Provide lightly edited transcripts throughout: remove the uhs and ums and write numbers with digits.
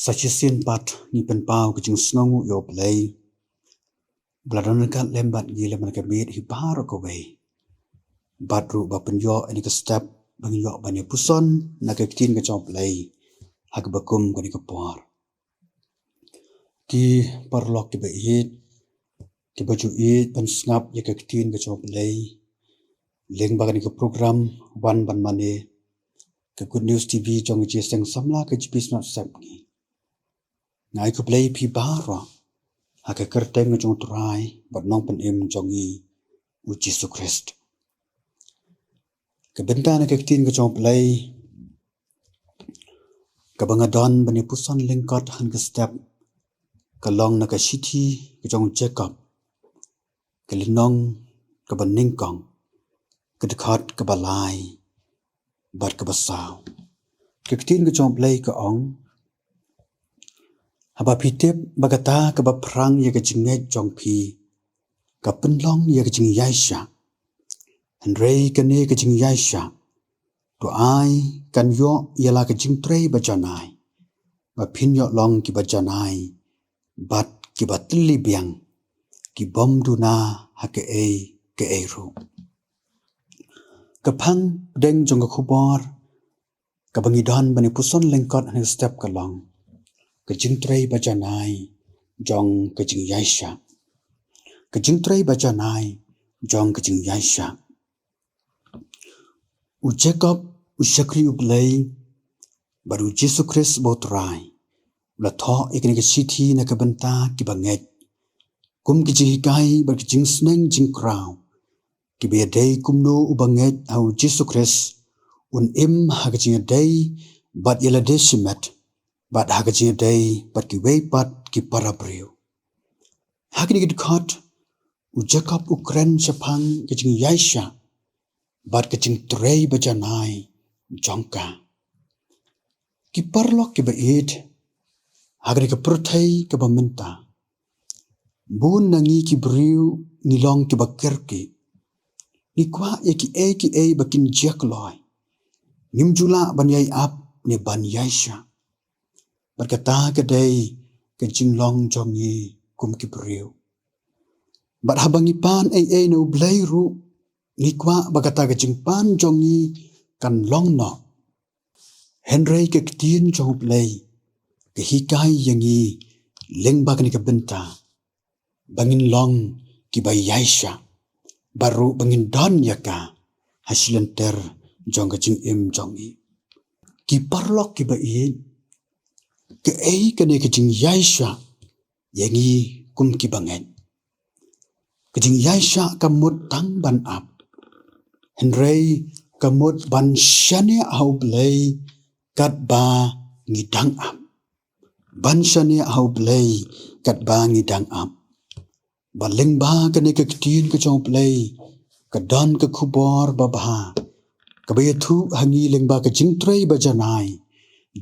Sachisin pat ni pen pau ke jing snongu yo play bladon kat lembat gi lemban ke mit hi bar ko we badru ba pen yo ani ke step bang yo bani puson na ke tin ke chop play hak bakum ko ni ke por ki parlok ke be hit ke baju it ban snap ye ke tin ke chop play leng ba ni ke program wan ban mane ke good news tv jong ji seng samla ke jpis not sap ni ngai ko play pi baro hak ke kerteng jong try bat nong pen im jongi u Jesus Christ ke benta na ke tin ke chop play ke bangadon bani puson lengkot han ke step ke long na ke city ke jong Jacob ke linong ke baning kong ke dekat ke balai bat ke basau ke tin ke chop play ke ong haba pitep bagata ke ba prang ye ke jinget jong pi ke penlong ye ke jing yaisha Henry ke ne ke jing yaisha to ai kan yo ye la ke jing trei ba janai ba pin yo long ki ba janai bat ki ba tli biang ki bom du na ha ke e ru ke phang deng jong ke khubor ke bangi don bani puson lengkot han step ke long ke jing trei ba janai jong ke jing yaisha ke jing trei ba janai jong ke jing yaisha u Jacob u shakri u play baru Jesus Christ botrai la tho ikni ke city na ke benta ki banget kum ki ji kai bar ki jing sneng jing kraw ki be dei kum no u banget au Jesus Christ un im ha ke jing dei bat yela desimet bat ha ke jing dei bat ki wei pat ki parabriu ha ki ni khot u Jacob u kren chapang ke jing yaisha bat ke jing trei bajanai jongka ki parlok ki ba it hagri ke perthai ke bamenta bun nangi ki briu ni long ki bakerki ni kwa ye ki e bakin jak loy nim jula ban yai ap ne ban yaisha berkata ke dei ke jing long jongi kum ki briu bat habangi pan e no blai ru ni kwa bagata ke jing pan jongi kan long no Henry ke tin jong play ke hikai yangi lengba ke ni ke benta bangin long ki bay yaisha baru bangin don yaka hasilenter jong ke jing im jongi ki parlok ki ba in ke ke ne ke jing yaisha yangi kum ki bangen ke jing yaisha kamut tang ban ap Henry kamut ban shane au blay kat ba ngidang ap ban shane au blay kat ba ngidang ap baleng ba ke ne ke tin ke chong play ke dan ke khubor ba ba ke be thu hangi leng ba ke jing trei ba janai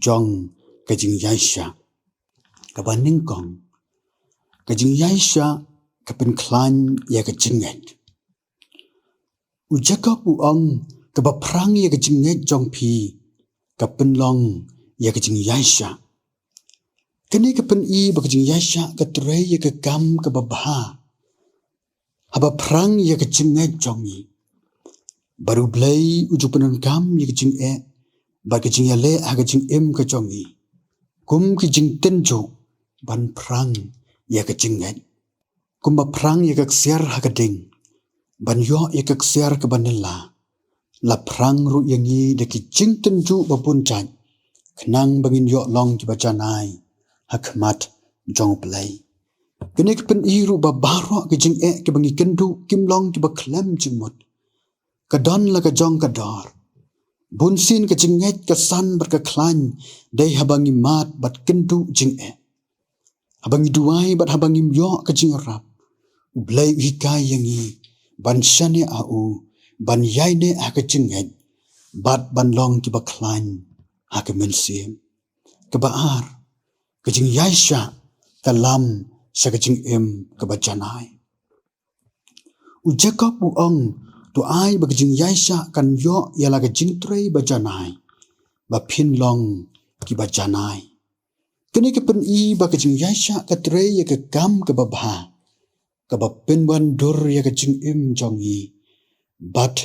jong ke jing yaisha ke baning kong ke jing yaisha ke pen klan ya ke jinget u Jacob u ong ke ba prang ya ke jinget jong pi ke pen long ya ke jing yaisha kene ke pen I ba ke jing yaisha ke trei ya ke kam ke ba ba haba prang ya ke jinget jongi baru blai uju penan kam ya ke jing ba ke jing ya le ha ke jing em ke jongi kum ke jing tenjo ban prang ya ke jinget kum ba prang ya ke siar ha ke ding ban yo ya ke siar ke banela la prang ru yangi de ki jing tenju ba pun chan kenang bangin yo long ki ba janai hakmat jong play kene ke pen iru ba baro ke jing ke bangi kendu kim long ki ba klem jingmut ka don la ka jong ka dor bun sin ke jinget ka san ber ka klan dei habangi mat bat kendu jing habangi duai bat habangi yo ka jing rap blai hikai yangi ban shane au ban yaine ha ka jinget bat ban long ki ba klan ha ka mensim ke ba ar ke jing yaisha kalam sakajing em kebajanai u Jacob u ong to ai bagajing yaisha kan yo yala ke jing trei bajanai ba phin long ki bajanai Kini ke pen I ba ke jing yaisha ke tre ya ke kam ke babha. Ke ba pen wan dur ya ke jing im jong I. Bat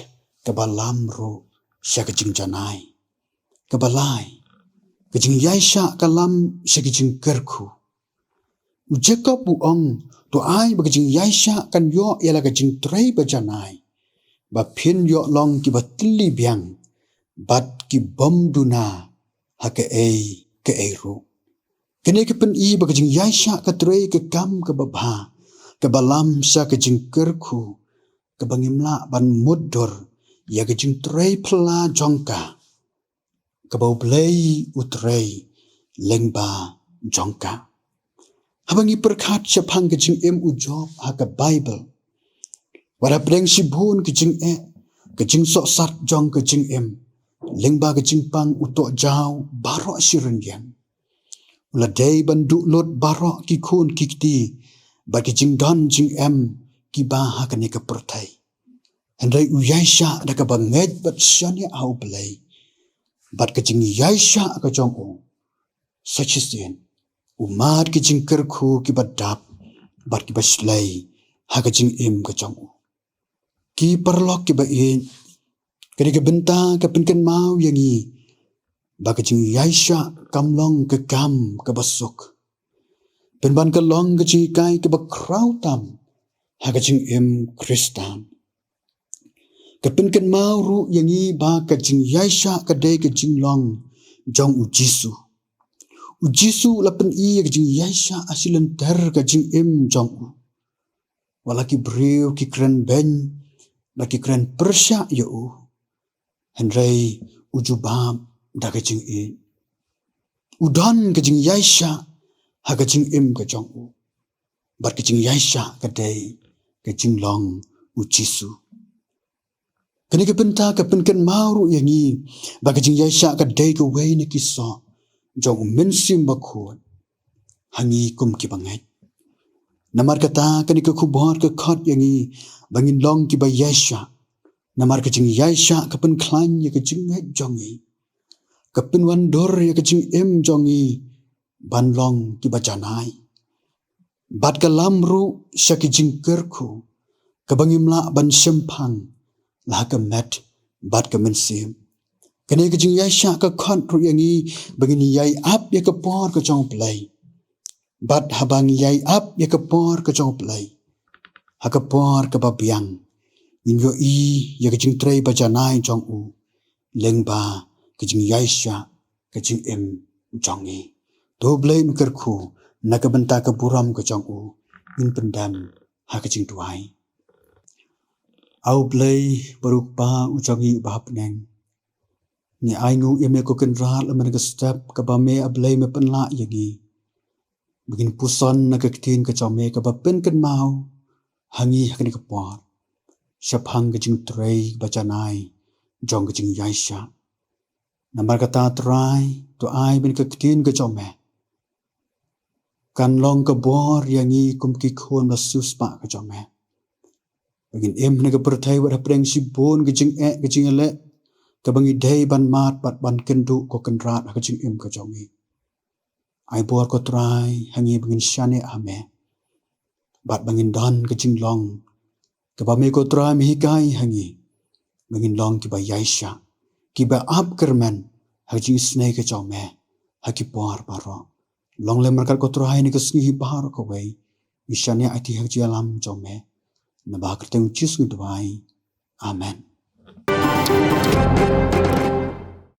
ke ba lam ro sya ke jing janai. Ke ba lai. Ke jing yaisha ke lam sya ke jing kerku. U Jacob bu ong tu ai ba ke jing yaisha kan yo ya la ke jing tre ba janai. Ba pin yo long ki ba tili biang. Bat ki bom duna ha ke e ro. Kini ke pen I ba ke jing yaisha ke tre ke kam ke babha. Ke balam sya ke jing kerku. Ke bangimla ban mudur ya ke jing tre pela jongka. Ke bau blei utrei lengba jongka. Habangi perkat syapang ke jing im ujob ha ke Bible. Wada preng sibun ke jing ke jing sok sat jong ke jing im. Lengba ke jing pang utok jau barok siren yang. Ula day banduk lot barok ki kun kikti. Bagi jing don jing em ki ba ha ke ne ke pertai. Hendai u yaisha da ke bangej bat syanya au belai. Bat ke jing yaisha ke jong o. Sachisten. Umad ke jing kerku ki badap. Bat ki baslai ha ke jing im ke jong o. Ki perlok ki ba in. Kini ke benta ke penken mau yang I. Bagi jing yaisha kamlong ke kam ke basuk. Penban ke long ke jing kai ke bakrau tam. Ha ke jing im Kristan. Ke penken mau ru yang I ba ke jing yaisha ke day ke jing long jong u Jisu. U Jisu la pen I ke jing yaisha asilen ter ke jing im jong u. Walaki beriu ki keren ben. Laki keren persya ya u. Henry ujubab da ke jing I. Udan ke jing yaisha ha ke jing im ke jong u. Bat ke jing yaisha ke day ke jing long u Jisu. Kini ke benta ke penken mauru yang I. Ba ke jing yaisha ke day ke wei ne kiso. Jong mensim bakut. Hangi kum ki bangai. Namar kata kini ke kubor ke kot yang I. Bangin long ki ba yaisha. Namar ke jing yaisha ke pen klan ya ke jing het jong I. Ke pen wandor ya ke jing im jong I. Ban long ki ba janai. Bat ke lamru sya ke jing kerku. Ke bangimla ban sempang. Lah ke met bat ke mensim. Kini ke jing yaisha ke kot ru yang I. Bangin yai ap ya ke por ke jong pelai. Bat habang yai ap ya ke por ke jong pelai. Ha ke por ke babiang. Inyo I ya ke jing trei ba janai jong u. Lengba ke jing yaisha ke jing im jong I. Do blai mkerku na ke benta ke buram ke jong u. In pendam ha ke jing tuai. Au blai baruk pa u jong I ba peneng. Ni aingu ime ko kenrat laman ke step ke ba me ablai me penla yagi. Begin puson na ke ketin ke jome ke ba pen ken mau. Hangi hakni ke por. Syapang ke jing trei bacanai jong ke jing yaisha. Namar kata terai tu ai ben ke ketin ke jome. Kan long ke bor yang I kum ki khon la sus pa ke jome. Begin em ne ke pertai wa preng sibon ke jing ke jing ele. Ke bangi day ban mat bat ban kendu ko kenrat ke jing em ke jong I. Ai bor ko terai hangi begin syane ame. Bat bangin dan ke jing long. Kebame ko terai mihikai hangi. Bangin long ki ba yaisha. Ki ba ap kermen. Hajing snai ke jome. Haki por baro. Long le markat ko terai ni ke sengihi bahar ko wei. Isyane ati haji alam jome. Nabah kerteng cis ngudwai. Amen.